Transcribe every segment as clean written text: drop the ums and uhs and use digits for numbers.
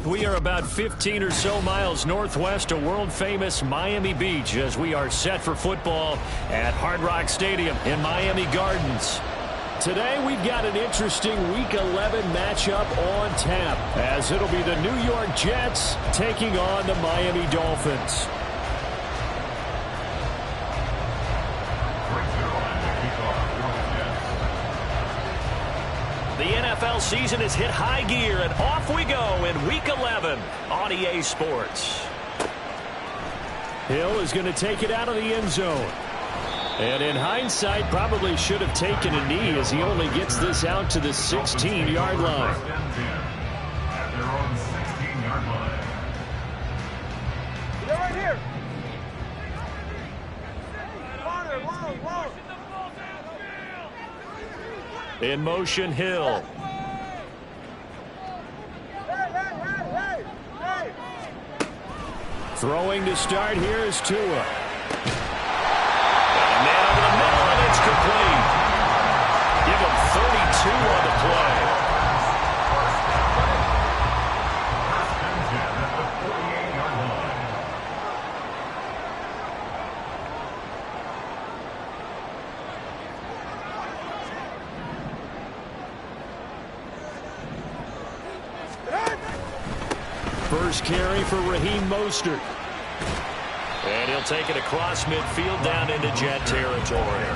We are about 15 or so miles northwest of world-famous Miami Beach as we are set for football at Hard Rock Stadium in Miami Gardens. Today we've got an interesting Week 11 matchup on tap as it'll be the New York Jets taking on the Miami Dolphins. The NFL season has hit high gear, and off we go in Week 11 on EA Sports. Hill is going to take it out of the end zone. And in hindsight, probably should have taken a knee as he only gets this out to the 16-yard line. At their own 16-yard line. They're right here. Corner, long. In motion, Hill. Hey. Throwing to start here is Tua. And a man over the middle, and it's complete. Give him 32 on the play. First carry for Raheem Mostert. And he'll take it across midfield down into Jet territory.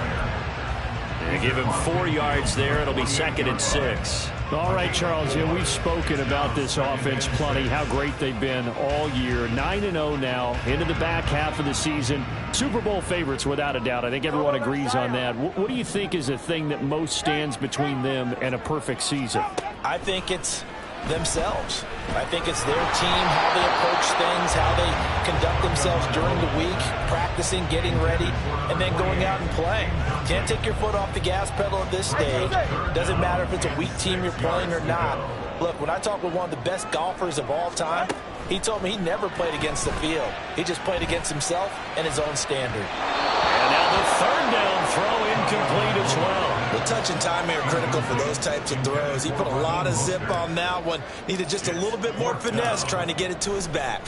And give him 4 yards there. It'll be 2nd and 6. All right, Charles, we've spoken about this offense plenty, how great they've been all year. 9-0 now, into the back half of the season. Super Bowl favorites, without a doubt. I think everyone agrees on that. What do you think is the thing that most stands between them and a perfect season? I think it's themselves. I think it's their team, how they approach things, how they conduct themselves during the week, practicing, getting ready, and then going out and playing. Can't take your foot off the gas pedal at this stage. Doesn't matter if it's a weak team you're playing or not. Look, when I talk with one of the best golfers of all time, he told me he never played against the field. He just played against himself and his own standard. And now the 3rd down throw incomplete as well. The touch and timing are critical for those types of throws. He put a lot of zip on that one. Needed just a little bit more finesse trying to get it to his back.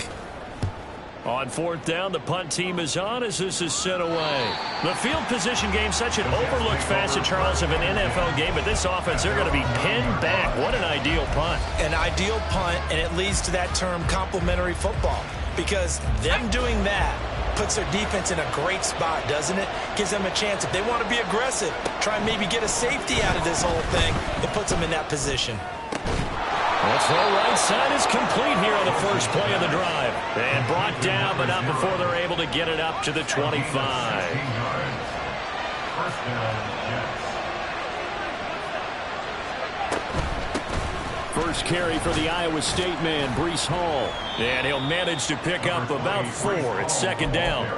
On 4th down, the punt team is on as this is sent away. The field position game, such an overlooked facet, Charles, of an NFL game, but this offense, they're going to be pinned back. What an ideal punt. An ideal punt, and it leads to that term complementary football, because them doing that puts their defense in a great spot, doesn't it? Gives them a chance. If they want to be aggressive, try and maybe get a safety out of this whole thing, it puts them in that position. The throw right side is complete here on the first play of the drive. And brought down, but not before they're able to get it up to the 25. First down, Jets. First carry for the Iowa State man, Breece Hall. And he'll manage to pick up about 4. It's 2nd down.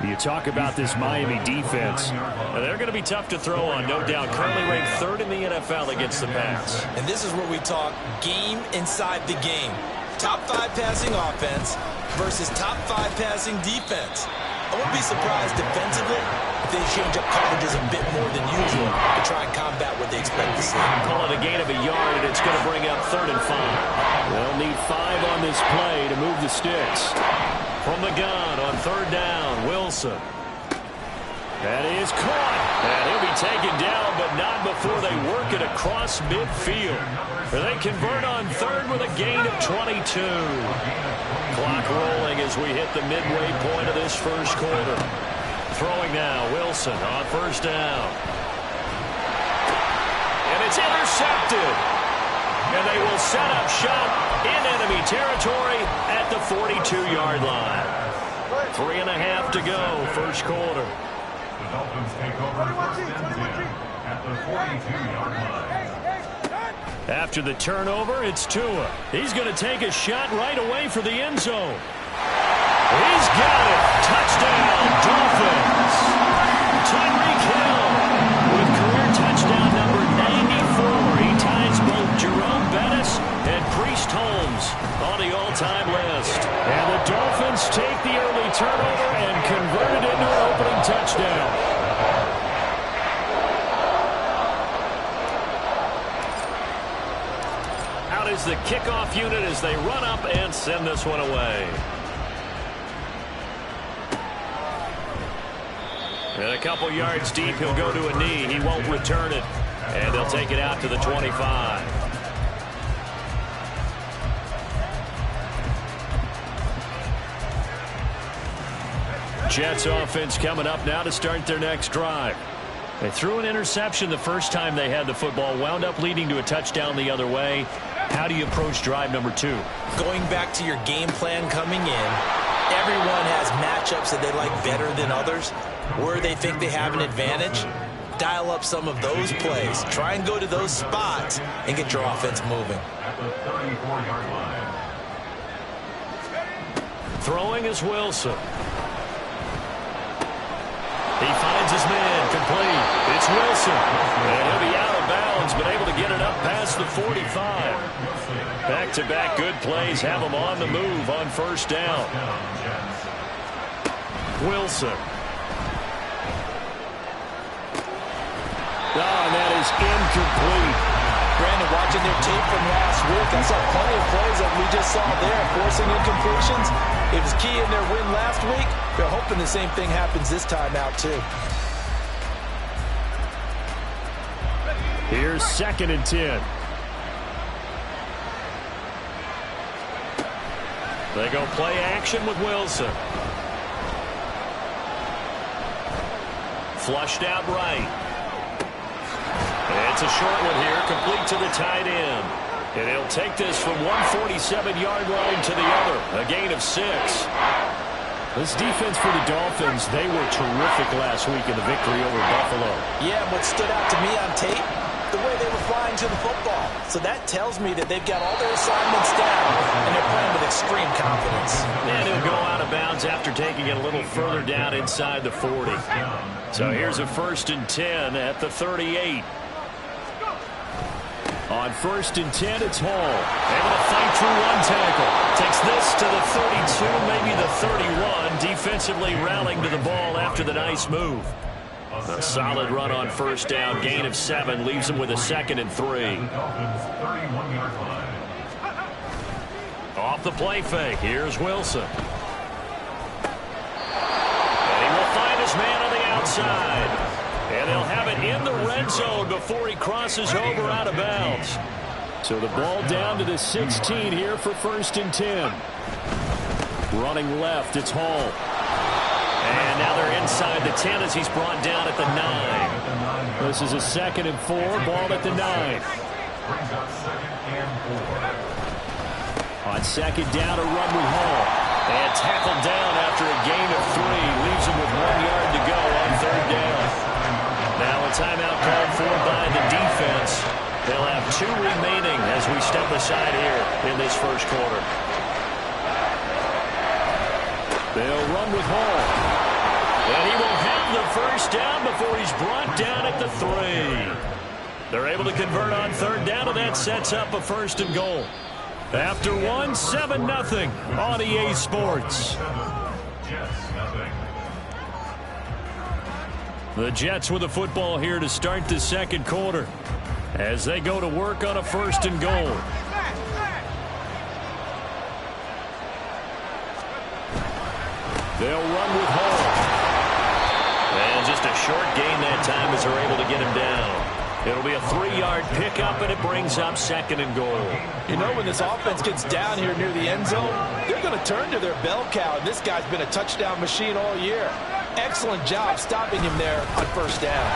You talk about this Miami defense. They're going to be tough to throw on, no doubt. Currently ranked 3rd in the NFL against the pass. And this is where we talk game inside the game. Top 5 passing offense versus top 5 passing defense. I wouldn't be surprised defensively if they change up coverages a bit more than usual to try and combat what they expect to see. Call it a gain of a yard, and it's going to bring up 3rd and 5. They'll need 5 on this play to move the sticks. From the gun on 3rd down, Wilson. That is caught. And he'll be taken down, but not before they work it across midfield. They convert on 3rd with a gain of 22. Clock rolling as we hit the midway point of this first quarter. Throwing now, Wilson on 1st down. And it's intercepted. And they will set up shop in enemy territory at the 42-yard line. 3.5 to go, first quarter. The Dolphins take over 1st and 10 at the 42-yard line. After the turnover, it's Tua. He's going to take a shot right away for the end zone. He's got it. Touchdown, Dolphins. Tyreek Hill with career touchdown number 94. He ties both Jerome Bettis and Priest Holmes on the all-time list. And the Dolphins take the early turnover and convert it into an opening touchdown. is the kickoff unit as they run up and send this one away. And a couple yards deep, he'll go to a knee. He won't return it. And they'll take it out to the 25. Jets offense coming up now to start their next drive. They threw an interception the first time they had the football, wound up leading to a touchdown the other way. How do you approach drive number 2? Going back to your game plan coming in, everyone has matchups that they like better than others. Where they think they have an advantage, dial up some of those plays. Try and go to those spots and get your offense moving. At the 34-yard line. Throwing is Wilson. He finds his man, complete. It's Wilson. And he'll be out of bounds, but able to get it up past the 45. Back-to-back good plays have him on the move on first down. Wilson. Oh, and that is incomplete. Brandon, watching their tape from last week, I saw plenty of plays that we just saw there, forcing incompletions. It was key in their win last week. They're hoping the same thing happens this time out, too. Here's 2nd and 10. They go play action with Wilson. Flushed out right. It's a short one here, complete to the tight end. And he'll take this from 147-yard line to the other, a gain of 6. This defense for the Dolphins, they were terrific last week in the victory over Buffalo. Yeah, what stood out to me on tape, the way they were flying to the football. So that tells me that they've got all their assignments down, and they're playing with extreme confidence. And he'll go out of bounds after taking it a little further down inside the 40. So here's a 1st and 10 at the 38. On 1st and 10, it's Hall. Able to fight through one tackle. Takes this to the 32, maybe the 31. Defensively rallying to the ball after the nice move. A solid run on first down. Gain of 7 leaves him with a 2nd and 3. Off the play fake. Here's Wilson. And he will find his man on the outside. And they'll have it in the red zone before he crosses over out of bounds. So the ball down to the 16 here for 1st and 10. Running left, it's Hall. And now they're inside the 10 as he's brought down at the 9. This is a 2nd and 4, ball at the 9. On 2nd down, a run with Hall. And tackled down after a gain of 3. Leaves him with 1 yard to go on 3rd down. Now a timeout called for by the defense. They'll have 2 remaining as we step aside here in this first quarter. They'll run with Hall. And he will have the first down before he's brought down at the 3. They're able to convert on 3rd down, and that sets up a 1st and goal. After 1, 7-0 on EA Sports. The Jets with the football here to start the second quarter as they go to work on a 1st and goal. They'll run with Hall. And just a short gain that time as they're able to get him down. It'll be a 3-yard pickup, and it brings up 2nd and goal. You know, when this offense gets down here near the end zone, they're going to turn to their bell cow, and this guy's been a touchdown machine all year. Excellent job stopping him there on 1st down.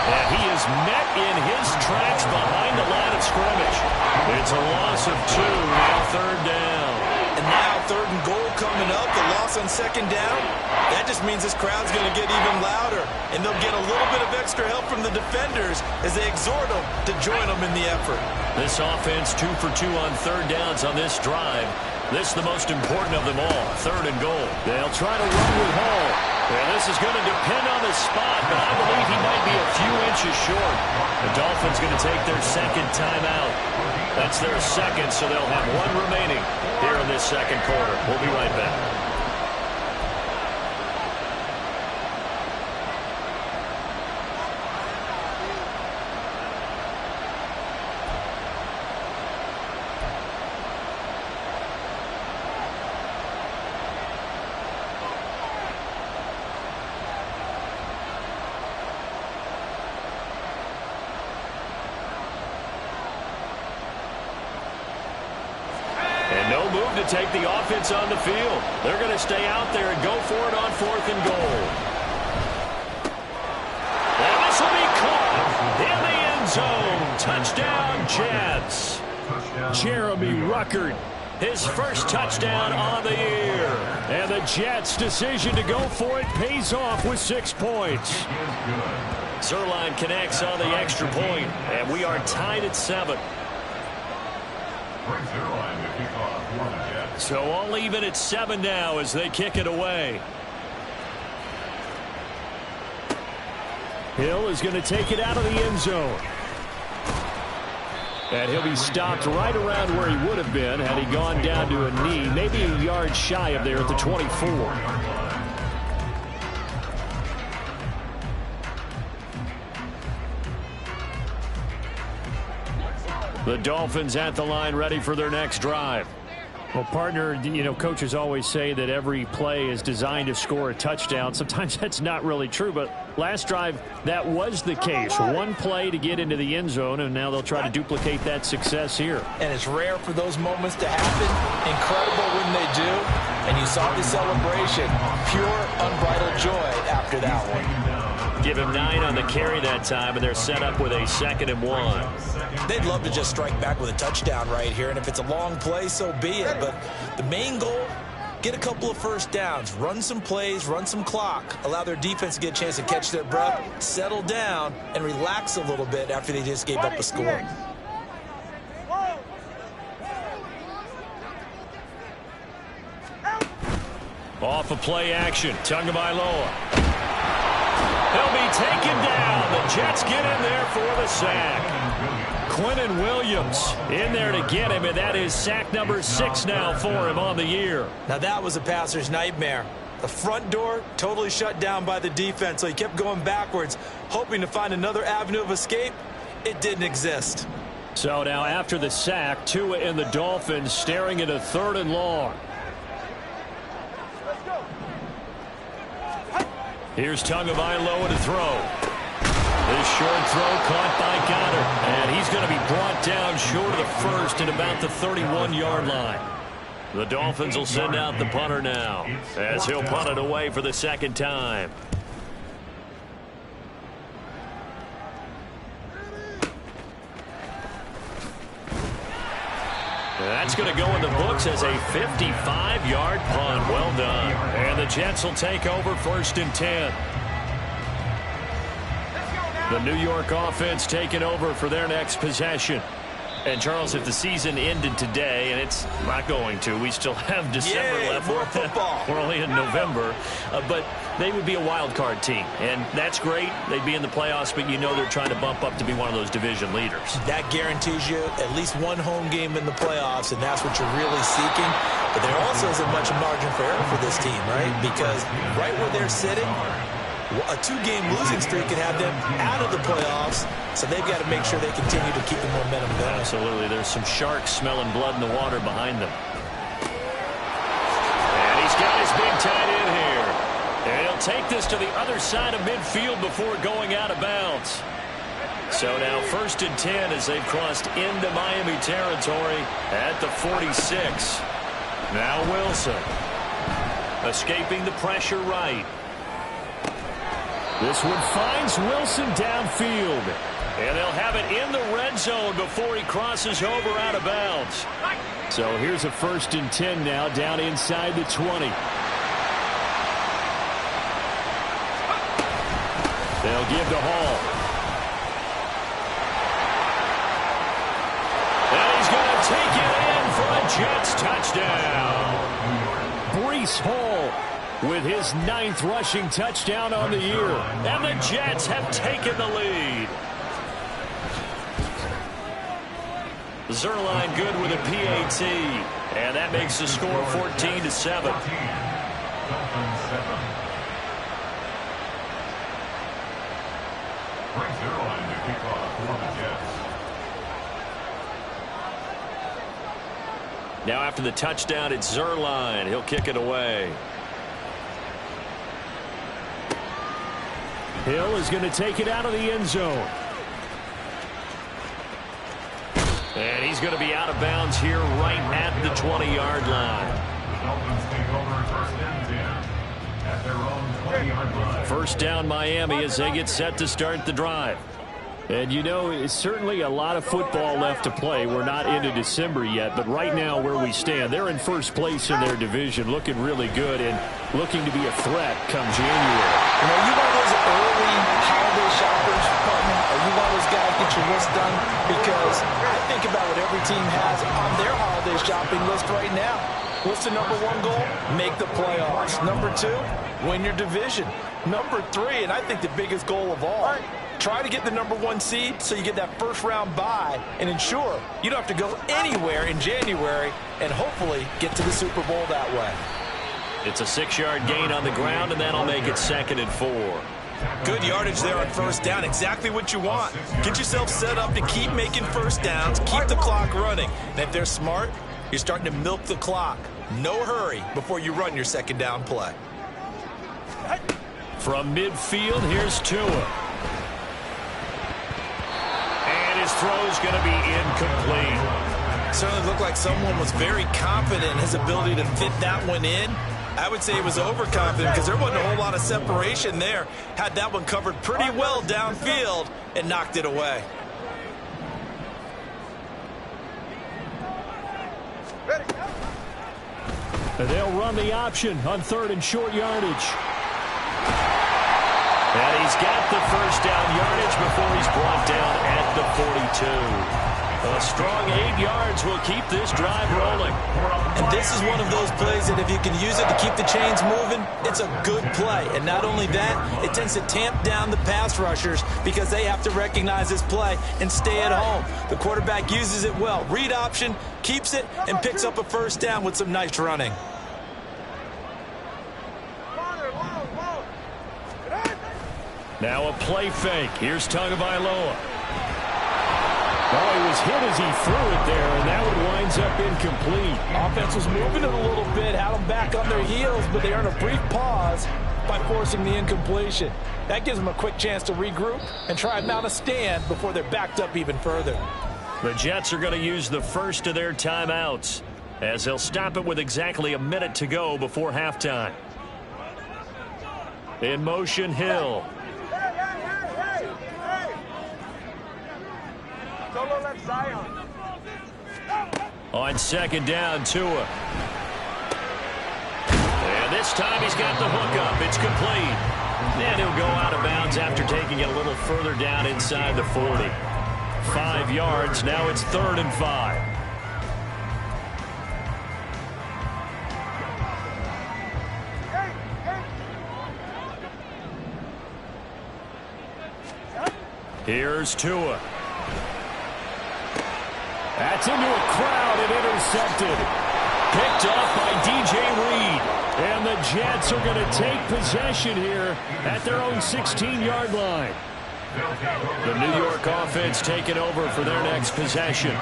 And he is met in his tracks behind the line of scrimmage. It's a loss of 2, now 3rd down. And now 3rd and goal coming up, the loss on 2nd down. That just means this crowd's going to get even louder, and they'll get a little bit of extra help from the defenders as they exhort them to join them in the effort. This offense 2 for 2 on 3rd downs on this drive. This the most important of them all, 3rd and goal. They'll try to run with Hall. And this is going to depend on the spot, but I believe he might be a few inches short. The Dolphins going to take their 2nd timeout. That's their 2nd, so they'll have 1 remaining here in this second quarter. We'll be right back. to take the offense on the field. They're going to stay out there and go for it on 4th and goal. And this will be caught in the end zone. Touchdown, Jets. Jeremy Ruckert, His first touchdown on the year. and the Jets' decision to go for it pays off with 6 points. Zerline connects on the extra point, and we are tied at 7. So all even at 7 now as they kick it away. Hill is going to take it out of the end zone. And he'll be stopped right around where he would have been had he gone down to a knee, maybe a yard shy of there at the 24. The Dolphins at the line ready for their next drive. Well, partner, you know, coaches always say that every play is designed to score a touchdown. Sometimes that's not really true, but last drive, that was the case. One play to get into the end zone, and now they'll try to duplicate that success here. And it's rare for those moments to happen. Incredible when they do. And you saw the celebration. Pure, unbridled joy after that one. Give him 9 on the carry that time, and they're set up with a 2nd and 1. They'd love to just strike back with a touchdown right here, and if it's a long play, so be it. But the main goal, get a couple of first downs, run some plays, run some clock, allow their defense to get a chance to catch their breath, settle down, and relax a little bit after they just gave up a score. Off of play action, Tagovailoa. He'll be taken down. The Jets get in there for the sack. Quinnen Williams in there to get him, and that is sack number 6 now for him on the year. Now that was a passer's nightmare. The front door totally shut down by the defense, so he kept going backwards, hoping to find another avenue of escape. It didn't exist. So now after the sack, Tua and the Dolphins staring at a 3rd and long. Here's Tagovailoa to throw. This short throw caught by Goddard, and he's going to be brought down short of the first at about the 31-yard line. The Dolphins will send out the punter now as he'll punt it away for the 2nd time. That's going to go in the books as a 55-yard punt. Well done. And the Jets will take over 1st and 10. The New York offense taking over for their next possession. And, Charles, if the season ended today, and it's not going to, we still have December left. More football. We're only in November. But they would be a wild card team. And that's great. They'd be in the playoffs, but you know they're trying to bump up to be one of those division leaders. That guarantees you at least one home game in the playoffs, and that's what you're really seeking. But there also isn't much margin for error for this team, right? Because right where they're sitting, a 2-game losing streak could have them out of the playoffs, so they've got to make sure they continue to keep the momentum going. Absolutely. There's some sharks smelling blood in the water behind them. And he's got his big tight end here. And he'll take this to the other side of midfield before going out of bounds. So now 1st and 10 as they've crossed into Miami territory at the 46. Now Wilson escaping the pressure right. This one finds Wilson downfield. And they'll have it in the red zone before he crosses over out of bounds. So here's a 1st and 10 now down inside the 20. They'll give to Hall. And he's going to take it in for a Jets touchdown. Breece Hall with his 9th rushing touchdown on the year. And the Jets have taken the lead. Zerline good with a PAT. And that makes the score 14-7. Now after the touchdown, it's Zerline. He'll kick it away. Hill is going to take it out of the end zone. And he's going to be out of bounds here right at the 20-yard line. Dolphins take over first and 10 at their own 20-yard line. First down Miami as they get set to start the drive. And, you know, it's certainly a lot of football left to play. We're not into December yet, but right now where we stand, they're in first place in their division, looking really good and looking to be a threat come January. You know, you one of those early holiday shoppers, partner? Are you one of those guys get your list done? Because I think about what every team has on their holiday shopping list right now. What's the number one goal? Make the playoffs. Number two, win your division. Number three, and I think the biggest goal of all, try to get the number one seed so you get that first round bye and ensure you don't have to go anywhere in January and hopefully get to the Super Bowl that way. It's a 6-yard gain on the ground, and that'll make it 2nd and 4. Good yardage there on first down. Exactly what you want. Get yourself set up to keep making first downs, keep the clock running. And if they're smart, you're starting to milk the clock. No hurry before you run your second down play. From midfield, here's Tua. And his throw's going to be incomplete. Certainly looked like someone was very confident in his ability to fit that one in. I would say he was overconfident because there wasn't a whole lot of separation there. Had that one covered pretty well downfield and knocked it away. They'll run the option on 3rd and short yardage. And he's got the first down yardage before he's brought down at the 42. A strong 8 yards will keep this drive rolling. And this is one of those plays that if you can use it to keep the chains moving, it's a good play. And not only that, it tends to tamp down the pass rushers because they have to recognize this play and stay at home. The quarterback uses it well. Read option, keeps it, and picks up a first down with some nice running. Now a play fake. Here's Tagovailoa. Oh, he was hit as he threw it there, and that one winds up incomplete. Offense was moving it a little bit, had them back on their heels, but they earned a brief pause by forcing the incompletion. That gives them a quick chance to regroup and try and mount a stand before they're backed up even further. The Jets are going to use the first of their timeouts as they'll stop it with exactly a minute to go before halftime. In motion, Hill. On 2nd down, Tua. And this time he's got the hook up. It's complete. And he'll go out of bounds after taking it a little further down inside the 40. 5 yards. Now it's 3rd and 5. Here's Tua. That's into a crowd and intercepted. Picked up by DJ Reed. And the Jets are going to take possession here at their own 16-yard line. The New York offense taking over for their next possession.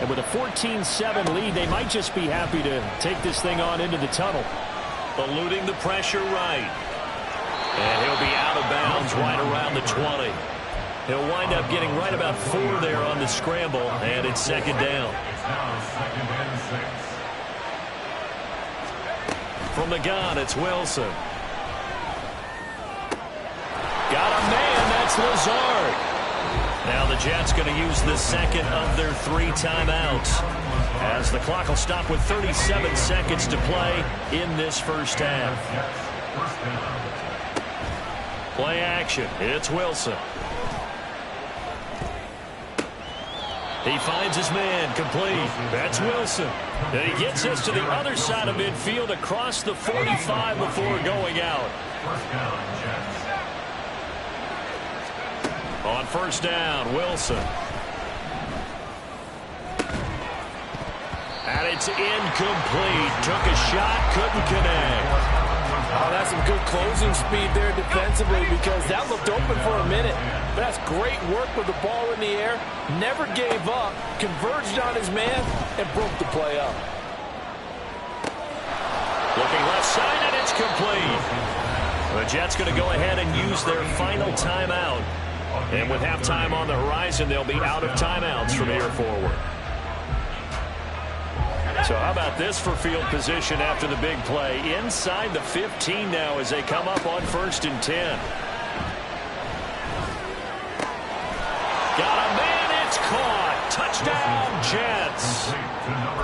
And with a 14-7 lead, they might just be happy to take this thing on into the tunnel. Eluding the pressure right. And he'll be out of bounds right around the 20. He'll wind up getting right about 4 there on the scramble, and it's 2nd down. It's now 2nd and 6. From the gun, it's Wilson. Got a man, that's Lazard. Now the Jets going to use the second of their 3 timeouts as the clock will stop with 37 seconds to play in this first half. Play action, it's Wilson. He finds his man, complete. That's Wilson. And he gets us to the other side of midfield across the 45 before going out. On first down, Wilson. And it's incomplete. Took a shot, couldn't connect. Oh, that's some good closing speed there defensively because that looked open for a minute. But that's great work with the ball in the air. Never gave up, converged on his man, and broke the play up. Looking left side, and it's complete. The Jets going to go ahead and use their final timeout. And with halftime on the horizon, they'll be out of timeouts from here forward. So how about this for field position after the big play? Inside the 15 now as they come up on 1st and 10. Got a man, it's caught. Touchdown, Jets.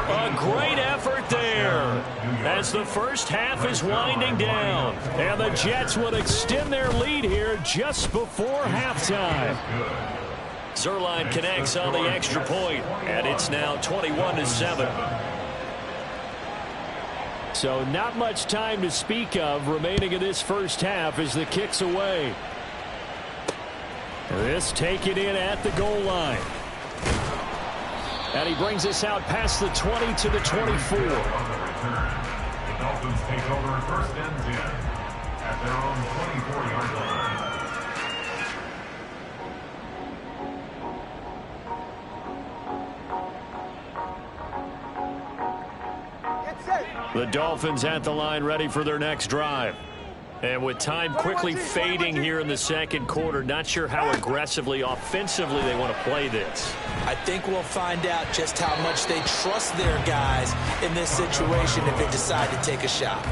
A great effort there as the first half is winding down. And the Jets will extend their lead here just before halftime. Zerline connects on the extra point, and it's now 21-7. So not much time to speak of remaining in this first half as the kick's away. This taken in at the goal line. And he brings us out past the 20 to the 24. The Dolphins take over 1st and 10 at their own 24-yard line. The Dolphins at the line ready for their next drive. And with time quickly fading here in the second quarter, not sure how aggressively, offensively they want to play this. I think we'll find out just how much they trust their guys in this situation if they decide to take a shot.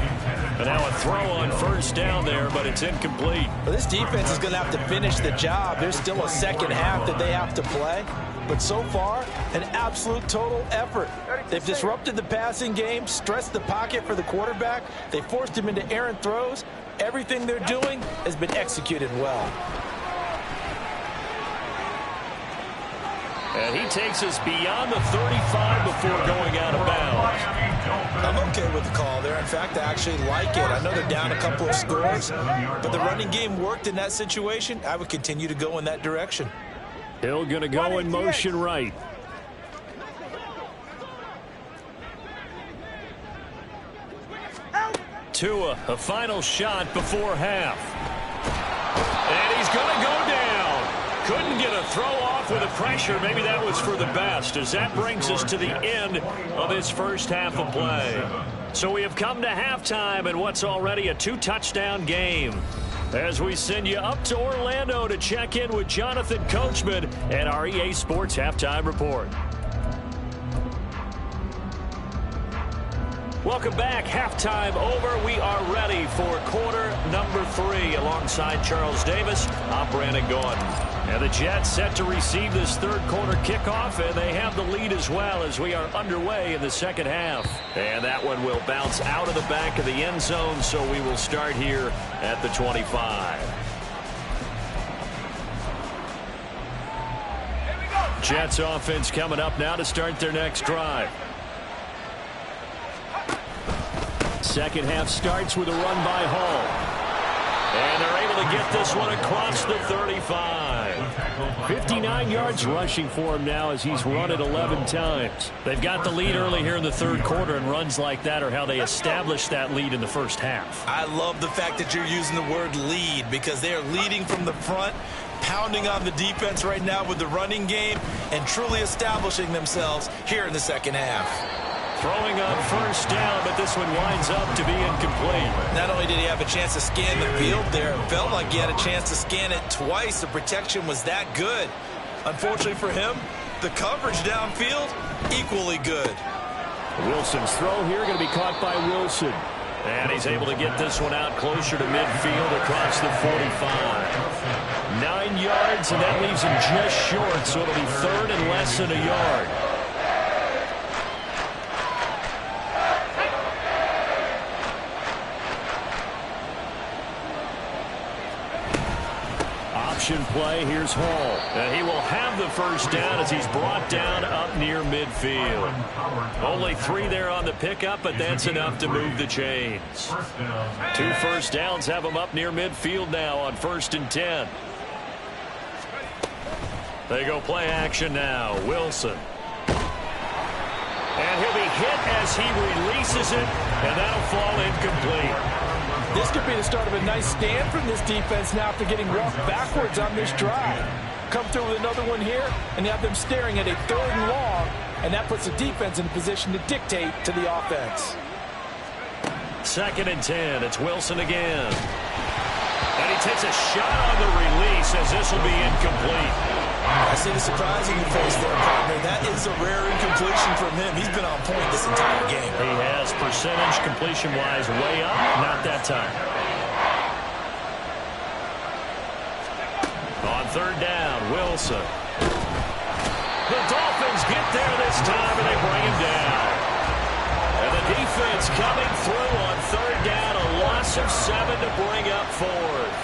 And now a throw on 1st down there, but it's incomplete. Well, this defense is going to have to finish the job. There's still a second half that they have to play. But so far, an absolute total effort. They've disrupted the passing game, stressed the pocket for the quarterback. They forced him into errant throws. Everything they're doing has been executed well. And he takes us beyond the 35 before going out of bounds. I'm okay with the call there. In fact, I actually like it. I know they're down a couple of scores, but the running game worked in that situation. I would continue to go in that direction. Hill going to go in motion right. Tua, a final shot before half. And he's going to go down. Couldn't get a throw off with the pressure. Maybe that was for the best, as that brings us to the end of this first half of play. So we have come to halftime in what's already a 2-touchdown game, as we send you up to Orlando to check in with Jonathan Coachman and our EA Sports Halftime Report. Welcome back. Halftime over. We are ready for quarter number 3. Alongside Charles Davis, I'm Brandon Gordon. And the Jets set to receive this third quarter kickoff, and they have the lead as well as we are underway in the second half. And that one will bounce out of the back of the end zone, so we will start here at the 25. Jets offense coming up now to start their next drive. Second half starts with a run by Hall. And they're able to get this one across the 35. 59 yards rushing for him now as he's run it 11 times. They've got the lead early here in the third quarter, and runs like that are how they establish that lead in the first half. I love the fact that you're using the word lead, because they're leading from the front, pounding on the defense right now with the running game, and truly establishing themselves here in the second half. Throwing on first down, but this one winds up to be incomplete. Not only did he have a chance to scan the field there, it felt like he had a chance to scan it twice. The protection was that good. Unfortunately for him, the coverage downfield, equally good. Wilson's throw here going to be caught by Wilson. And he's able to get this one out closer to midfield across the 45. 9 yards, and that leaves him just short, so it'll be third and less than a yard. Play. Here's Hall. And he will have the first down as he's brought down up near midfield. Only 3 there on the pickup, but that's enough to move the chains. 2 first downs have him up near midfield now on 1st and 10. They go play action now. Wilson. And he'll be hit as he releases it, and that'll fall incomplete. This could be the start of a nice stand from this defense now after getting walked backwards on this drive. Come through with another one here, and have them staring at a 3rd and long, and that puts the defense in a position to dictate to the offense. 2nd and 10. It's Wilson again. And he takes a shot on the release as this will be incomplete. I see the surprise in your face there, partner. That is a rare incompletion from him. He's been on point this entire game. He has percentage completion-wise way up. Not that time. On third down, Wilson. The Dolphins get there this time, and they bring him down. And the defense coming through on third down, a loss of 7 to bring up fourth.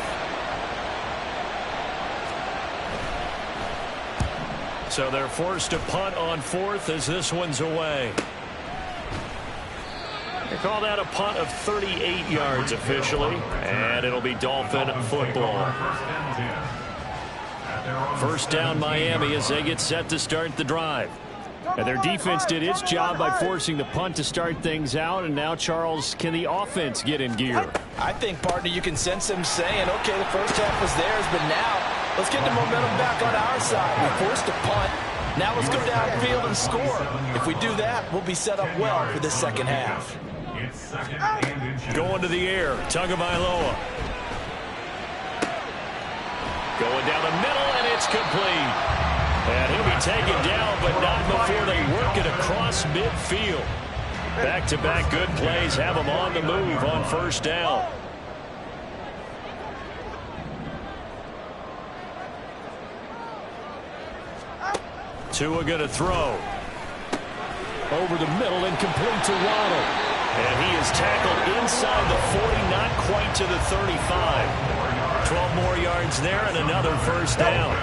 So they're forced to punt on fourth as this one's away. They call that a punt of 38 yards officially, and it'll be Dolphin football. First down Miami as they get set to start the drive. And their defense did its job by forcing the punt to start things out, and now, Charles, can the offense get in gear? I think, partner, you can sense them saying, okay, the first half was theirs, but now let's get the momentum back on our side. We forced a punt. Now let's go downfield and score. If we do that, we'll be set up well for the second half. Going to the air, Tagovailoa. Going down the middle, and it's complete. And he'll be taken down, but not before they work it across midfield. Back-to-back good plays have him on the move on first down. Tua going to throw. Over the middle and complete to Waddle. And he is tackled inside the 40, not quite to the 35. 12 more yards there and another first down.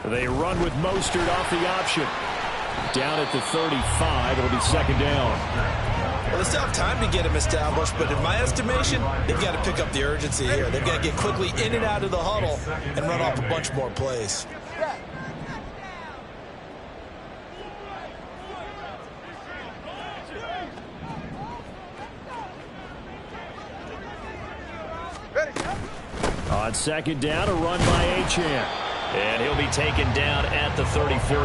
They run with Mostert off the option. Down at the 35, it'll be second down. Well, they still have time to get him established, but in my estimation, they've got to pick up the urgency here. They've got to get quickly in and out of the huddle and run off a bunch more plays. On second down, a run by Achane. And he'll be taken down at the 34.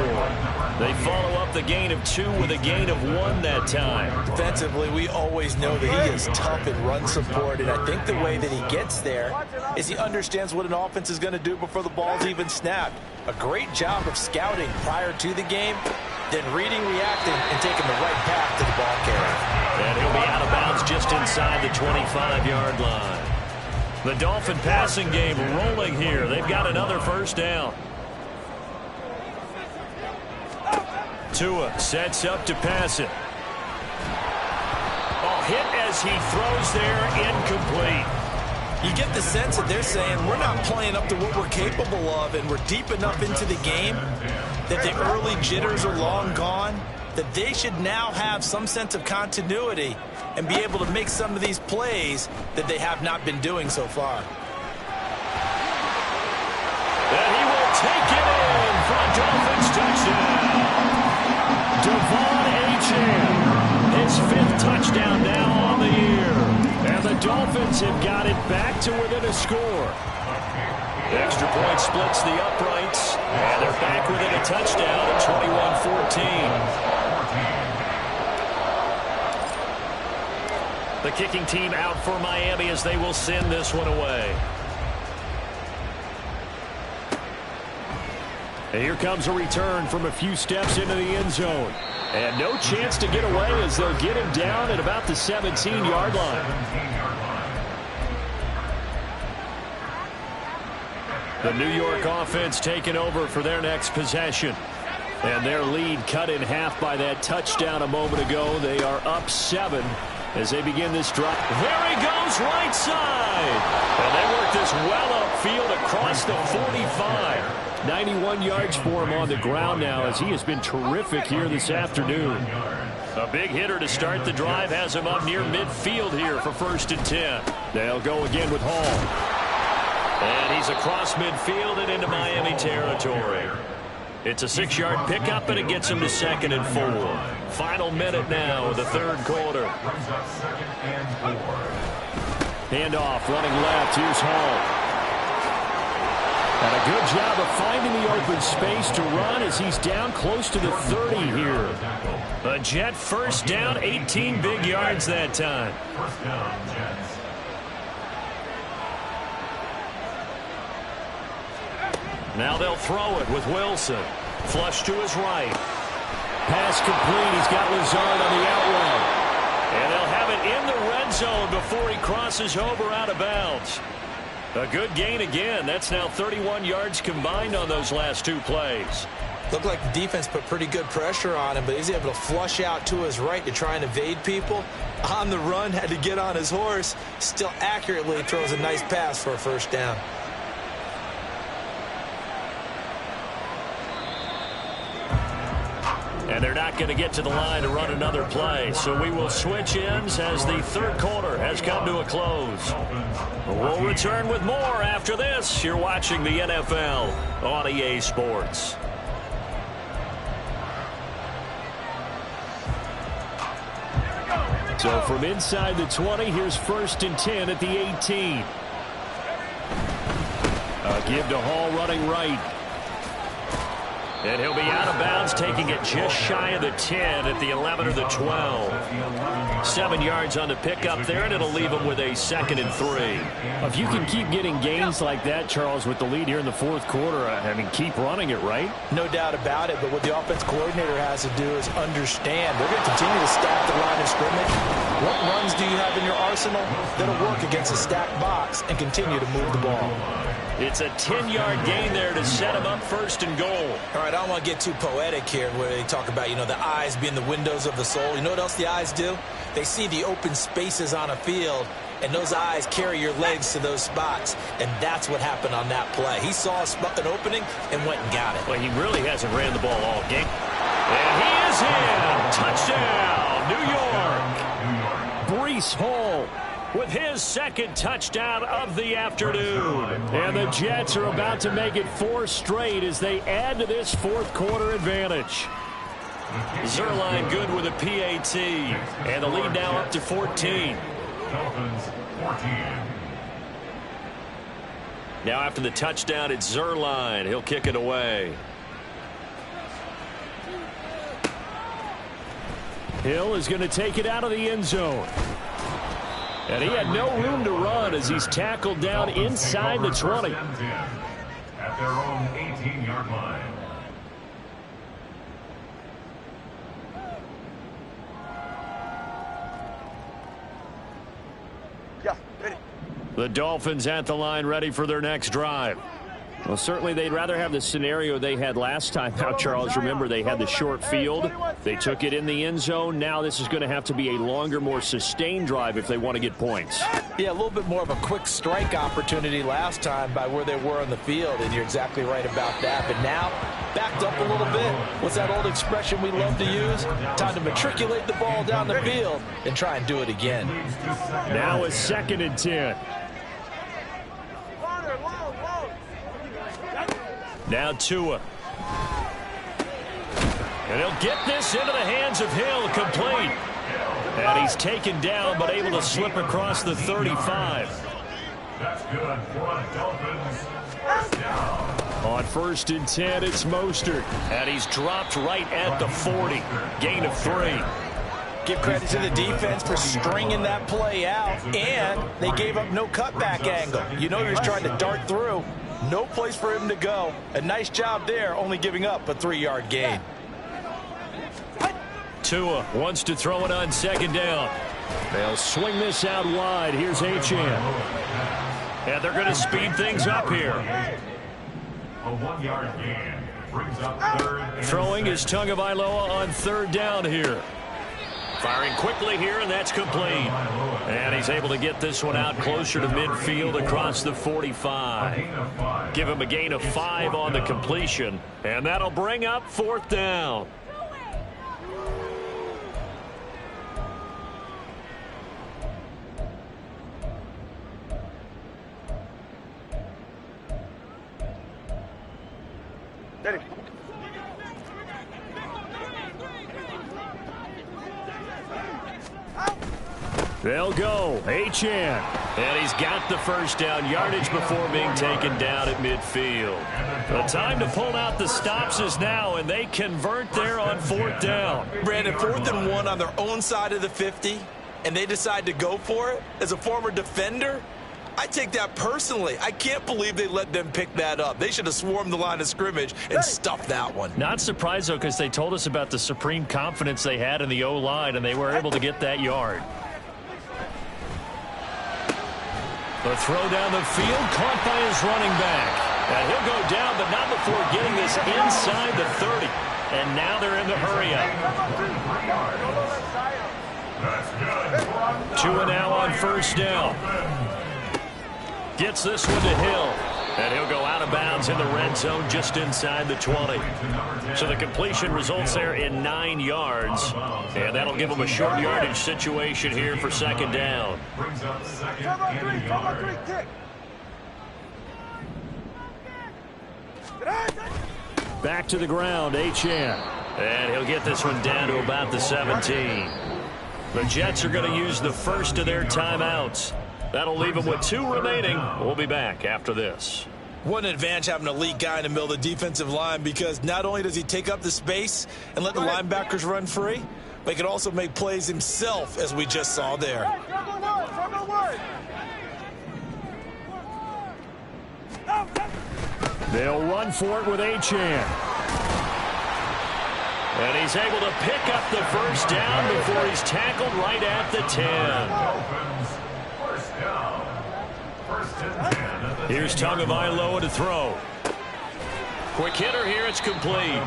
They follow up the gain of 2 with a gain of 1 that time. Defensively, we always know that he is tough in run support, and I think the way that he gets there is he understands what an offense is going to do before the ball's even snapped. A great job of scouting prior to the game, then reading, reacting, and taking the right path to the ball carrier. And he'll be out of bounds just inside the 25-yard line. The Dolphin passing game rolling here. They've got another first down. Tua sets up to pass it. Oh, hit as he throws there, incomplete. You get the sense that they're saying we're not playing up to what we're capable of, and we're deep enough into the game that the early jitters are long gone, that they should now have some sense of continuity and be able to make some of these plays that they have not been doing so far. And he will take it in for a Dolphins touchdown. Devon Achane, his 5th touchdown now on the year. And the Dolphins have got it back to within a score. The extra point splits the uprights, and they're back within a touchdown at 21-14. The kicking team out for Miami as they will send this one away. And here comes a return from a few steps into the end zone. And no chance to get away as they'll get him down at about the 17-yard line. The New York offense taking over for their next possession. And their lead cut in half by that touchdown a moment ago. They are up 7 as they begin this drive. There he goes, right side. And they work this well upfield across the 45. 91 yards for him on the ground now as he has been terrific here this afternoon. A big hitter to start the drive has him up near midfield here for 1st and 10. They'll go again with Hall. And he's across midfield and into Miami territory. It's a 6-yard pickup, and it gets him to 2nd and 4. Final minute now of the 3rd quarter. Handoff, running left. Here's Hall. And a good job of finding the open space to run as he's down close to the 30 here. A Jet first down, 18 big yards that time. Now they'll throw it with Wilson. Flush to his right. Pass complete. He's got Lazard on the out route. And they'll have it in the red zone before he crosses over out of bounds. A good gain again. That's now 31 yards combined on those last two plays. Looked like the defense put pretty good pressure on him, but he's able to flush out to his right to try and evade people. On the run, had to get on his horse. Still accurately throws a nice pass for a first down. And they're not going to get to the line to run another play. So we will switch ends as the third quarter has come to a close. We'll return with more after this. You're watching the NFL on EA Sports. So from inside the 20, here's 1st and 10 at the 18. A give to Hall running right. And he'll be out of bounds, taking it just shy of the 10 at the 11 or the 12. 7 yards on the pickup there, and it'll leave him with a 2nd and 3. If you can keep getting gains like that, Charles, with the lead here in the fourth quarter, I mean, keep running it, right? No doubt about it, but what the offense coordinator has to do is understand. They're going to continue to stack the line of scrimmage. What runs do you have in your arsenal that'll work against a stacked box and continue to move the ball? It's a 10-yard gain there to set him up 1st and goal. All right, I don't want to get too poetic here where they talk about, the eyes being the windows of the soul. You know what else the eyes do? They see the open spaces on a field, and those eyes carry your legs to those spots, and that's what happened on that play. He saw an opening and went and got it. Well, he really hasn't ran the ball all game. And he is in. Touchdown, New York. Breece Hall with his 2nd touchdown of the afternoon. And the Jets are about to make it 4 straight as they add to this fourth quarter advantage. Zerline good with a PAT. And the lead now up to 14. Dolphins 14. Now after the touchdown, it's Zerline. He'll kick it away. Hill is going to take it out of the end zone. And he had no room to run as he's tackled down inside the 20. At their own 18-yard line. Yeah, ready. The Dolphins at the line ready for their next drive. Well, certainly they'd rather have the scenario they had last time out, Charles. Remember, they had the short field. They took it in the end zone. Now this is going to have to be a longer, more sustained drive if they want to get points. Yeah, a little bit more of a quick strike opportunity last time by where they were on the field, and you're exactly right about that. But now, backed up a little bit. What's that old expression we love to use? Time to matriculate the ball down the field and try and do it again. Now it's 2nd and 10. Now Tua. And he'll get this into the hands of Hill, complete. And he's taken down, but able to slip across the 35. That's good for a Dolphins first down. On 1st and 10, it's Mostert. And he's dropped right at the 40. Gain of 3. Give credit to the defense for stringing that play out, and they gave up no cutback angle. You know he was trying to dart through. No place for him to go. A nice job there, only giving up a 3-yard gain. Tua wants to throw it on 2nd down. They'll swing this out wide. Here's Achane. And they're going to speed things up here. A 1-yard gain brings up 3rd and Throwing is Tagovailoa on 3rd down here. Firing quickly here, and that's complete. And he's able to get this one out closer to midfield across the 45. Give him a gain of 5 on the completion, and that'll bring up 4th down. Ready. They'll go. Achane. And he's got the first down yardage before being taken down at midfield. The time to pull out the stops is now, and they convert there on 4th down. Brandon, 4th and 1 on their own side of the 50, and they decide to go for it. As a former defender, I take that personally. I can't believe they let them pick that up. They should have swarmed the line of scrimmage and stuffed that one. Not surprised, though, because they told us about the supreme confidence they had in the O-line, and they were able to get that yard. The throw down the field, caught by his running back. And he'll go down, but not before getting this inside the 30. And now they're in the hurry-up. 2 now on first down. Gets this one to Hill. And he'll go out of bounds in the red zone just inside the 20. So the completion results there in 9 yards. And that'll give them a short yardage situation here for second down. Back to the ground, H.N. And he'll get this one down to about the 17. The Jets are going to use the first of their timeouts. That'll leave them with 2 remaining. We'll be back after this. What an advantage having an elite guy in the middle of the defensive line, because not only does he take up the space and let the linebackers run free, but he can also make plays himself, as we just saw there. They'll run for it with H.N. And he's able to pick up the first down before he's tackled right at the 10. Here's Tagovailoa to throw. Quick hitter here, it's complete.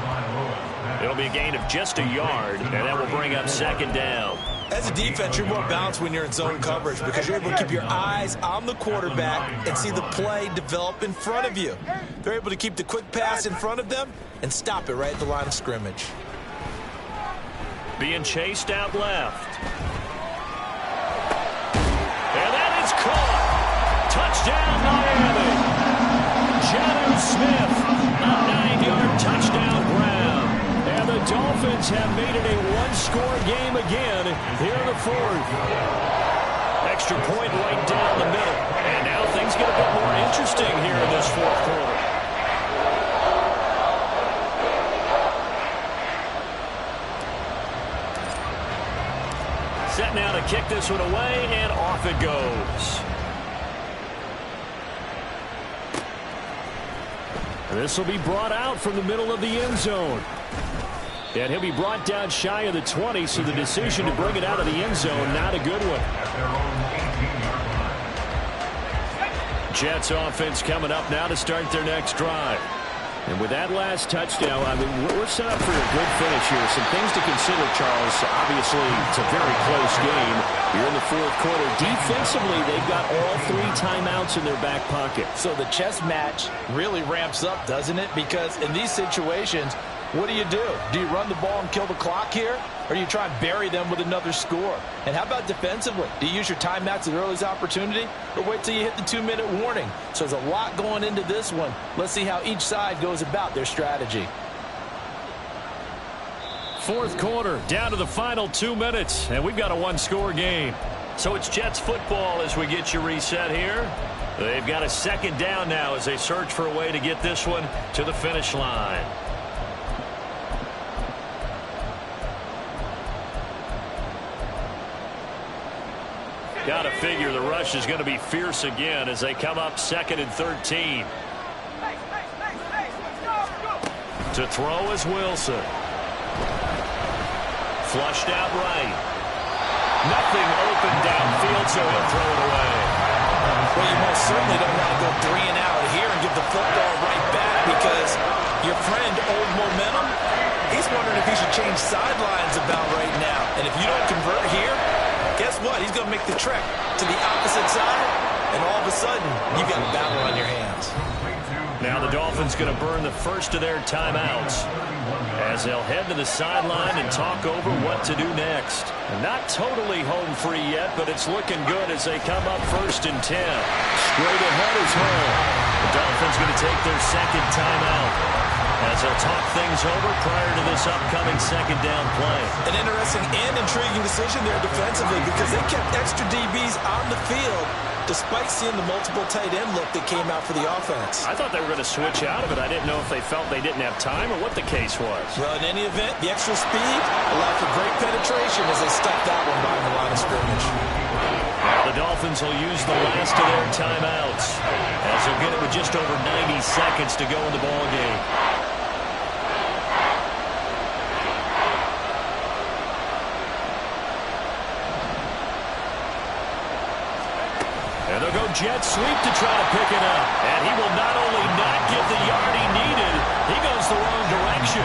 It'll be a gain of just a yard, and that will bring up second down. As a defense, you're more balanced when you're in zone coverage because you're able to keep your eyes on the quarterback and see the play develop in front of you. They're able to keep the quick pass in front of them and stop it right at the line of scrimmage. Being chased out left. And that is caught. Touchdown, Miami. Jonnu Smith, a 9-yard touchdown grab. And the Dolphins have made it a one-score game again here in the 4th. Extra point right down the middle. And now things get a bit more interesting here in this 4th quarter. Set now to kick this one away, and off it goes. And this will be brought out from the middle of the end zone. And he'll be brought down shy of the 20, so the decision to bring it out of the end zone, not a good one. Jets offense coming up now to start their next drive. And with that last touchdown, I mean, we're set up for a good finish here. Some things to consider, Charles. Obviously, it's a very close game. You're in the 4th quarter. Defensively, they've got all 3 timeouts in their back pocket. So the chess match really ramps up, doesn't it? Because in these situations, what do? Do you run the ball and kill the clock here? Or do you try and bury them with another score? And how about defensively? Do you use your timeouts at the earliest opportunity? Or wait till you hit the 2-minute warning? So there's a lot going into this one. Let's see how each side goes about their strategy. 4th quarter, down to the final 2 minutes, and we've got a one-score game. So it's Jets football as we get you reset here. They've got a second down now as they search for a way to get this one to the finish line. Got to figure the rush is going to be fierce again as they come up 2nd and 13. To throw is Wilson. Flushed out right. Nothing open downfield, so he'll throw it away. Well, you most certainly don't want to go 3 and out here and give the football right back, because your friend, Old Momentum, he's wondering if he should change sidelines about right now. And if you don't convert here, guess what? He's going to make the trek to the opposite side, and all of a sudden, you've got a battle on your hands. Now the Dolphins going to burn the first of their timeouts as they'll head to the sideline and talk over what to do next. And not totally home free yet, but it's looking good as they come up 1st and 10. Straight ahead is home. The Dolphins going to take their second timeout as they'll talk things over prior to this upcoming second down play. An interesting and intriguing decision there defensively, because they kept extra DBs on the field despite seeing the multiple tight end look that came out for the offense. I thought they were going to switch out of it. I didn't know if they felt they didn't have time or what the case was. Well, in any event, the extra speed allowed for great penetration as they stuffed that one behind the line of scrimmage. The Dolphins will use the last of their timeouts as they'll get it with just over 90 seconds to go in the ballgame. And they'll go jet sweep to try to pick it up. And he will not only not get the yard he needed, he goes the wrong direction.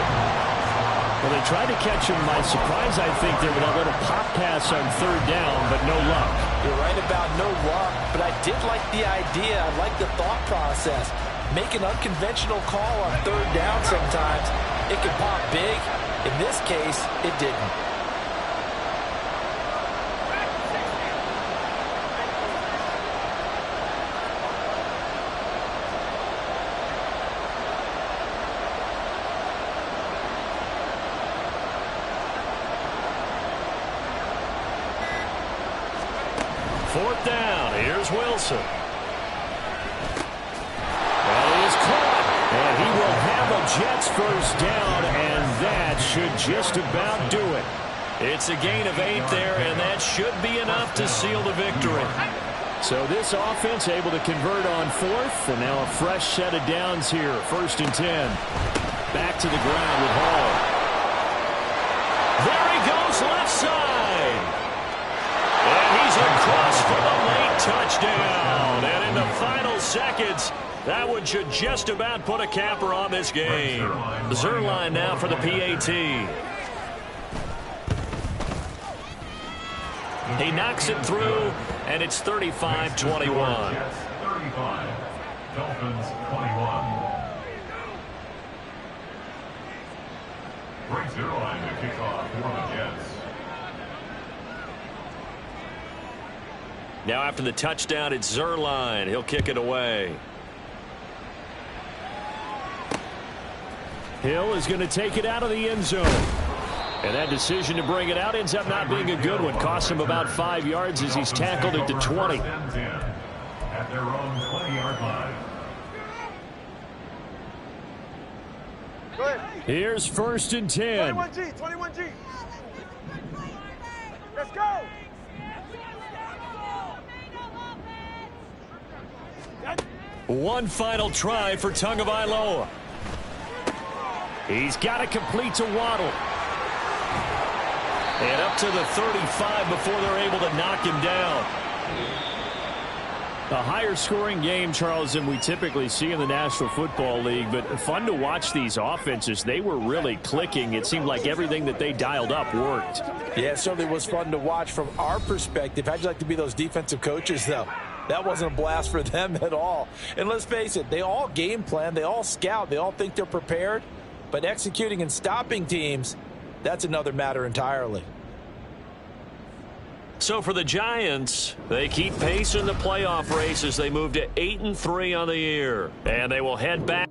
Well, they tried to catch him by surprise, I think, there with a little pop pass on third down, but no luck. You're right about no luck, but I did like the idea. I like the thought process. Make an unconventional call on third down sometimes. It can pop big. In this case, it didn't. Fourth down. Here's Wilson. That is caught. And he will have a Jets first down, and that should just about do it. It's a gain of 8 there, and that should be enough to seal the victory. So this offense able to convert on fourth, and now a fresh set of downs here. 1st and 10. Back to the ground with Hall. There he goes, left side. And he's across for the late touchdown. And in the final seconds, that one should just about put a capper on this game. Zerline now for the PAT. He knocks it through, and it's 35-21. 35. Dolphins 21. Great Zerline to kick off for the Jets. Now after the touchdown, it's Zerline. He'll kick it away. Hill is going to take it out of the end zone. And that decision to bring it out ends up not being a good one. Cost him about 5 yards as he's tackled at the 20. At their own 20-yard line. Go ahead. Here's 1st and 10. 21G, 21G. Let's go. One final try for Tagovailoa. He's got to complete to Waddle. And up to the 35 before they're able to knock him down. A higher scoring game, Charles, than we typically see in the National Football League, but fun to watch these offenses. They were really clicking. It seemed like everything that they dialed up worked. Yeah, it certainly was fun to watch from our perspective. How'd you like to be those defensive coaches, though? That wasn't a blast for them at all. And let's face it, they all game plan, they all scout, they all think they're prepared. But executing and stopping teams, that's another matter entirely. So for the Giants, they keep pace in the playoff race as they move to 8-3 on the year. And they will head back.